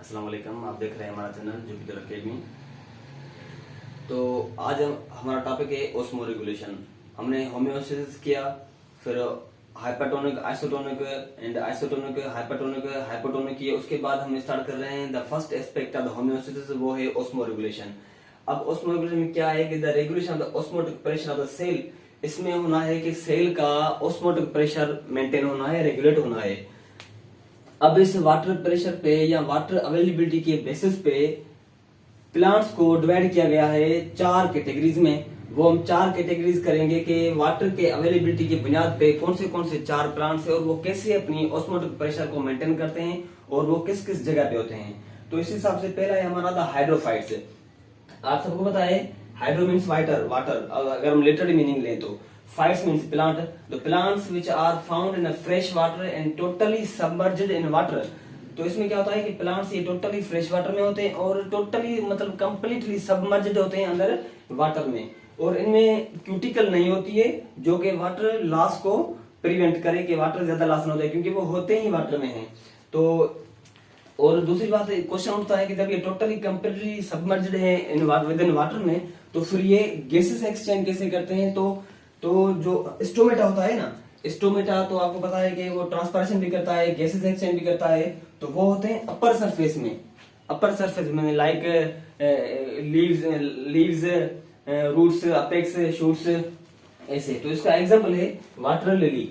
अस्सलाम वालेकुम। आप देख रहे हैं हमारा चैनल जुपिटर अकेडमी। तो आज हमारा टॉपिक है ओस्मो रेगुलेशन। हमने होम्योस्टेसिस किया, फिर hypertonic, isotonic and isotonic, hypertonic, hypotonic किए। उसके बाद हम स्टार्ट कर रहे हैं the first aspect of the homeostasis, वो है ओस्मो रेगुलेशन। अब ओस्मो रेगुलेशन में क्या है कि the regulation of the osmotic pressure of the cell. इसमें होना है कि सेल का ऑस्मोटिक प्रेशर मेंटेन होना है, रेगुलेट होना है। अब इस वाटर प्रेशर पे या वाटर अवेलेबिलिटी के बेसिस पे प्लांट्स को डिवाइड किया गया है 4 कैटेगरीज में। वो हम 4 कैटेगरीज करेंगे कि वाटर के अवेलेबिलिटी की बुनियाद पे कौन से 4 प्लांट्स है और वो कैसे अपनी ऑस्मोटिक प्रेशर को मेंटेन करते हैं और वो किस किस जगह पे होते हैं। तो इस हिसाब से पहला है हमारा द हाइड्रोफाइट्स। आप सबको पता है हाइड्रो मीन्स वाटर। अगर हम लिटरली मीनिंग लें तो phytes means plant, the plants which are found in fresh water and totally submerged in water. तो इसमें क्या होता है कि प्लांट्स ये टोटली फ्रेश वाटर में होते हैं और टोटली मतलब कंप्लीटली सबमर्ज्ड होते हैं अंदर वाटर में। और इनमें क्यूटिकल नहीं होती है जो कि वाटर लॉस को प्रिवेंट करे कि वाटर ज्यादा लॉस ना हो जाए, क्योंकि वो होते ही वाटर में हैं। तो और दूसरी बात क्वेश्चन उठता है कि जब ये टोटली कंप्लीटली सबमर्ज्ड है विद इन वाटर में, तो फिर ये गैसेस एक्सचेंज कैसे करते हैं। तो जो स्टोमेटा होता है ना, स्टोमेटा तो आपको पता है कि वो ट्रांसपरेशन भी करता है, गैसेस एक्सचेंज भी करता है। तो वो होते हैं अपर सरफेस में like leaves, roots, apex, shoots, ऐसे। तो इसका एग्जांपल है वाटर लिली।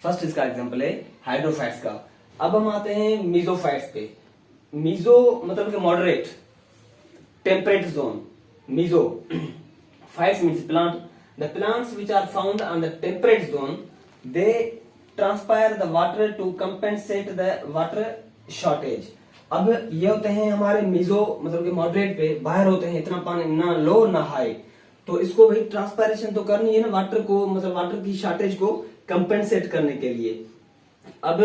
फर्स्ट इसका एग्जांपल है हाइड्रोफाइट्स का। अब हम आते हैं मीजोफाइट्स पे। मीजो मतलब कि moderate temperate zone. Mesophytes means plant. The plants which are found on the temperate zone, they transpire the water to compensate the water shortage. अब ये होते हैं हमारे मीजो मतलब कि मॉडरेट पे, बाहर होते हैं, इतना पानी ना लो ना हाई। तो इसको भाई ट्रांसपायरेशन तो करनी है ना वाटर को, मतलब वाटर की शॉर्टेज को कंपेंसेट करने के लिए। अब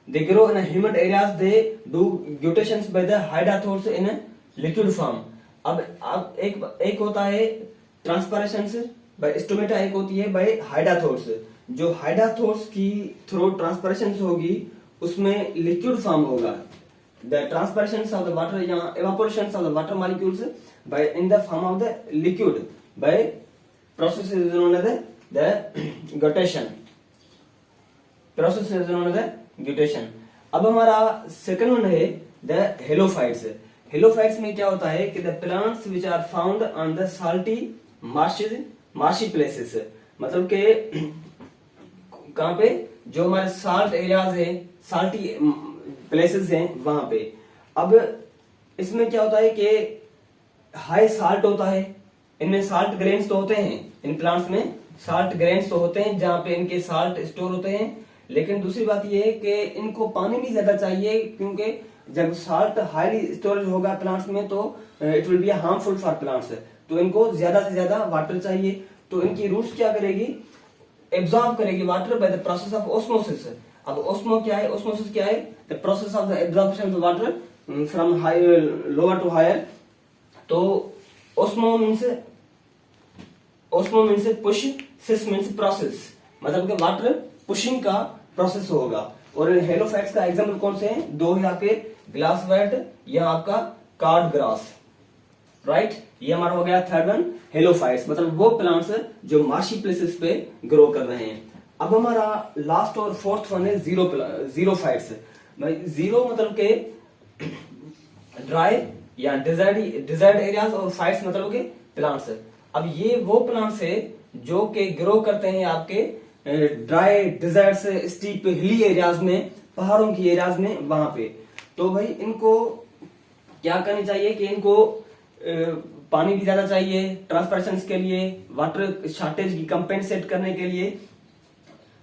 they grow in humid areas, they do gutations by the hydrothores in a liquid form. अब एक होता है ट्रांसपायरेशन बाय स्टोमेटा, एक होती है बाय हाइड्रोथोर्स। जो हाइड्रोथोर्स की थ्रू ट्रांसपायरेशन होगी उसमें लिक्विड फॉर्म होगा। The transpiration of the water या evaporation of the water molecules by in the form of the liquid by process is known as the guttation. Process is known as the guttation. अब हमारा second one है the halophytes. Halophytes में क्या होता है कि the plants which are found on the salty marshy places, मतलब के कहां पे, जो हमारे साल्ट एरियाज है, साल्टी प्लेसेस हैं वहां पे। अब इसमें क्या होता है कि हाई साल्ट होता है, इनमें साल्ट ग्रेन्स तो होते हैं, इन प्लांट्स में साल्ट ग्रेन्स तो होते हैं जहां पे इनके साल्ट स्टोर होते हैं। लेकिन दूसरी बात यह है कि इनको पानी भी ज्यादा चाहिए, क्योंकि जब साल्ट हाईली स्टोरेज होगा प्लांट्स में तो it will be harmful for plants. तो इनको ज्यादा से ज्यादा वाटर चाहिए। तो इनकी रूट्स क्या करेगी, एब्जॉर्ब करेगी water by the process of osmosis. अब ऑस्मोसिस क्या है, the process of the absorption of water from high lower to higher. तो osmo means push, sis means process, मतलब कि वाटर पुशिंग का प्रोसेस होगा। और हेलोफाइट्स का एग्जांपल कौन से हैं, दो है आपके ग्लास वेट या आपका कार्ड ग्रास, राइट। ये हमारा हो गया थर्ड वन हेलोफाइट्स, मतलब वो प्लांट्स जो मार्शी प्लेसेस पे ग्रो कर रहे हैं। अब हमारा लास्ट और फोर्थ वन है जीरोफाइट्स। जीरो मतलब के ड्राई या डिजर्ट एरियाज, और फाइट्स मतलब के प्लांट्स। अब ये वो प्लांट्स है जो के ग्रो करते हैं आपके dry deserts, steep hilly areas में, पहाड़ों की एरियाज में, वहां पे। तो भाई इनको क्या करनी चाहिए कि इनको पानी भी ज्यादा चाहिए ट्रांसपायरेशन के लिए, वाटर शॉर्टेज की कंपेंसेट करने के लिए।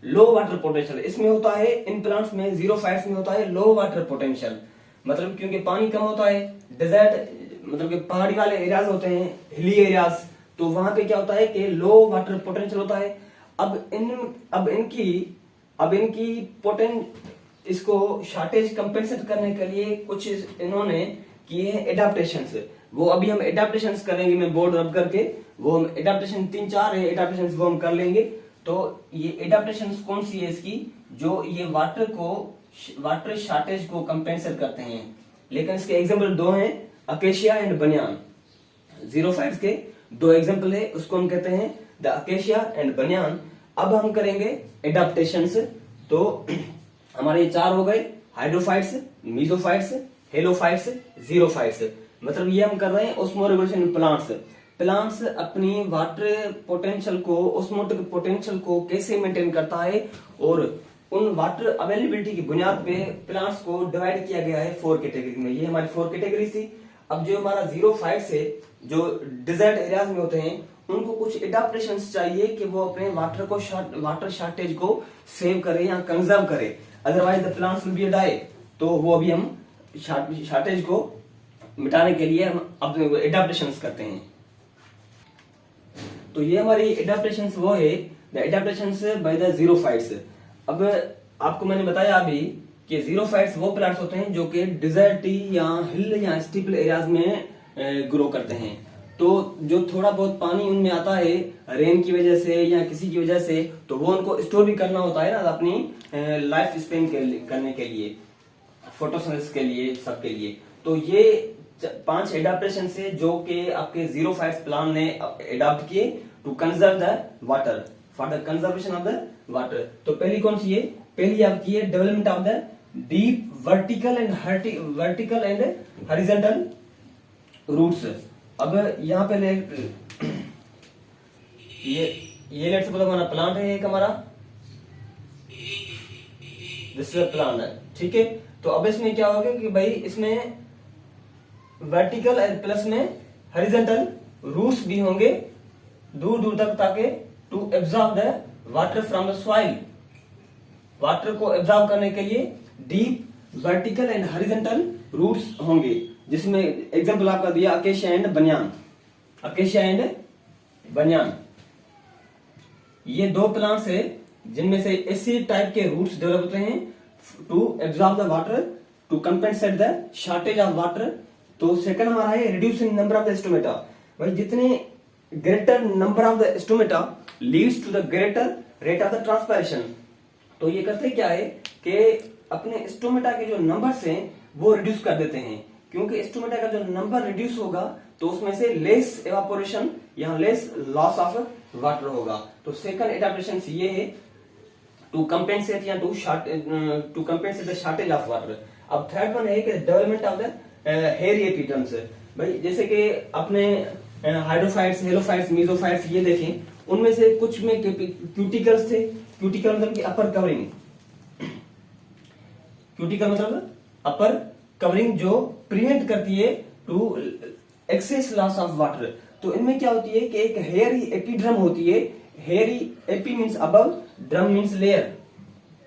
लो वाटर पोटेंशियल इसमें होता है, इन प्लांट्स में जीरोफाइट्स में होता है लो वाटर पोटेंशियल, मतलब क्योंकि पानी कम होता है। डिजर्ट मतलब कि पहाड़ी वाले एरियाज होते हैं, हिली एरियाज, तो वहां पे क्या होता है कि लो वाटर पोटेंशियल होता है। अब इनकी इसको शॉर्टेज कंपेंसेट करने के लिए कुछ इन्होंने किए हैं एडाप्टेशंस। वो अभी हम एडाप्टेशंस करेंगे, मैं बोर्ड रब करके वो हम एडाप्टेशन 3-4 है एडाप्टेशंस वो हम कर लेंगे। तो ये एडाप्टेशंस कौन सी है इसकी, जो ये वाटर शॉर्टेज को कंपेंसेट करते हैं। लेकिन इसके एग्जाम्पल दो हैं, अकेशिया एंड बनियान। जीरोफाइट्स के दो एग्जाम्पल है, उसको हम कहते हैं द अकेशिया एंड बनियान। अब हम करेंगे एडाप्टेशंस। तो हमारे ये चार हो गए, हाइड्रोफाइट्स, मीसोफाइट्स, हेलोफाइट्स, जीरोफाइट्स। मतलब ये हम कर रहे हैं ऑस्मोरेगुलेशन प्लांट्स। प्लांट्स अपनी वाटर पोटेंशियल को, ऑस्मोटिक पोटेंशियल को कैसे मेंटेन करता है, और उन वाटर अवेलेबिलिटी की बुनियाद पे प्लांट्स को डिवाइड किया गया है 4 कैटेगरी में। ये हमारी 4 कैटेगरीज थी। अब जो हमारा जीरोफाइट्स है, जो डिजर्ट एरियाज में होते हैं, उनको कुछ एडाप्टेशंस चाहिए कि वो अपने वाटर शॉर्टेज को सेव करे या कंजर्व करे, otherwise the plants will be die. तो वो अभी हम शॉर्टेज को मिटाने के लिए हम अपने एडाप्टेशंस करते हैं। तो ये हमारी एडाप्टेशंस वो है, the adaptations by the xerophytes. अब आपको मैंने बताया अभी कि जीरोफाइट्स वो प्लांट्स होते हैं जो कि डिजर्टी या हिल या स्टीपल एरियाज में ग्रो करते हैं। तो जो थोड़ा बहुत पानी उनमें आता है रेन की वजह से या किसी की वजह से, तो वो उनको स्टोर भी करना होता है ना अपनी लाइफ स्पेन करने के लिए, फोटोसिंथेसिस के लिए, सबके लिए। तो ये 5 एडाप्टेशन से जो कि आपके जीरोफाइट्स प्लांट ने एडॉप्ट किए to conserve the water, for the conservation of the water. तो पहली कौन सी है? पहली आपकी है development of the deep vertical and horizontal roots. अब यहाँ पे ये लेट्स सपोज हमारा प्लांट है, एक हमारा दिस इज प्लांट है, ठीक है। तो अब इसमें क्या होगा कि भाई इसमें वर्टिकल प्लस में हॉरिजॉन्टल रूट्स भी होंगे दूर दूर तक, ताकि to absorb the water from the soil. Water को एब्जॉर्ब करने के लिए deep vertical and horizontal roots होंगे, जिसमें एग्जांपल आपका दिया acacia and banyan. Acacia and banyan ये दो प्लांट्स है जिनमें से ऐसे टाइप के रूट्स डेवलप होते हैं to absorb the water, to compensate the shortage of water. तो सेकंड हमारा है reducing number of the stomata. भाई जितने greater number of the stomata leads to the greater rate of the transpiration. तो ये करते क्या है कि अपने स्टोमेटा के जो नंबर्स हैं वो रिड्यूस कर देते हैं, क्योंकि स्टोमेटा का जो नंबर रिड्यूस होगा तो उसमें से लेस एवापोरेशन या लेस लॉस ऑफ वाटर होगा। तो सेकंड एडाप्टेशन ये है टू कंपेंसेट या to compensate the shortage of water. अब थर्ड वन है कि development of the hairy epidermis. भाई जैसे कि अपने हाइड्रोफाइट्स, हेलोफाइट्स, मीसोफाइट्स ये देखें, उनमें से कुछ में क्यूटिकल्स थे। क्यूटिकल मतलब कि अपर कवरिंग, क्यूटिकल मतलब अपर कवरिंग जो प्रिवेंट करती है to excess loss of water. तो इनमें क्या होती है कि एक हेयरी एपिड्रम होती है। Hairy AP means above, drum means layer.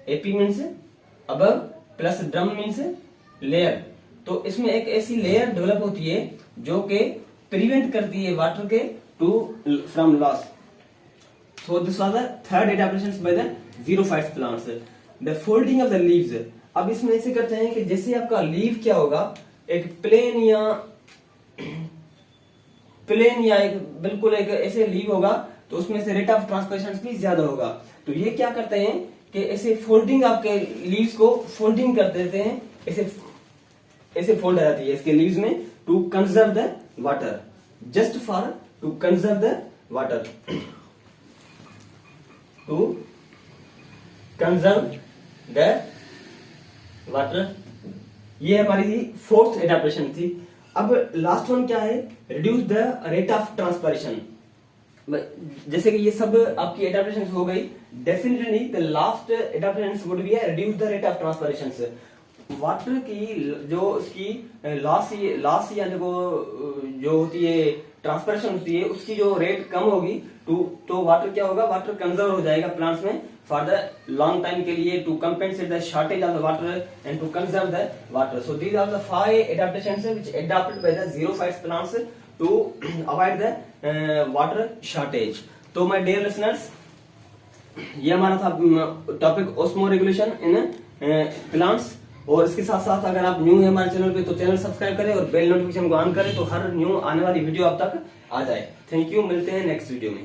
AP means above plus drum means layer. तो इसमें एक ऐसी लेयर डेवलप होती है जो कि प्रिवेंट करती है वाटर के to from loss. So this was the third adaptations by the xerophytes plants. The folding of the leaves. अब इसमें ऐसे करते हैं कि जैसे आपका लीव क्या होगा, एक प्लेन या एक बिल्कुल एक ऐसे लीव होगा, तो उसमें से रेट ऑफ ट्रांसपिरेशन भी ज्यादा होगा। तो ये क्या करते हैं कि ऐसे फोल्डिंग आपके लीव्स को फोल्डिंग कर देते हैं, ऐसे फोल्ड आ जाती है इसके लीव्स में to conserve the water, just for to conserve the water, to conserve the water. ये हमारी 4th एडाप्टेशन थी। अब लास्ट वन क्या है? Reduce the rate of transpiration. जैसे कि ये सब आपकी एडाप्टेशन हो गई, definitely the last adaptation would be reduce the rate of transpiration. Water की जो इसकी लॉस या जो होती है ट्रांसपिरेशन होती है, उसकी जो रेट कम होगी तो वाटर क्या होगा, वाटर कंजर्व हो जाएगा प्लांट्स में फॉर द लॉन्ग टाइम के लिए, to compensate the shortage of the water and to conserve the water. So these are the 5 adaptations which adopted by the xerophytes plants to avoid the water shortage. तो my dear listeners, ये हमारा था topic osmoregulation in plants. और इसके साथ साथ अगर आप न्यू है हमारे चैनल पे तो चैनल सब्सक्राइब करें और बेल नोटिफिकेशन को ऑन करें तो हर न्यू आने वाली वीडियो आप तक आ जाए। थैंक यू, मिलते हैं नेक्स्ट वीडियो में।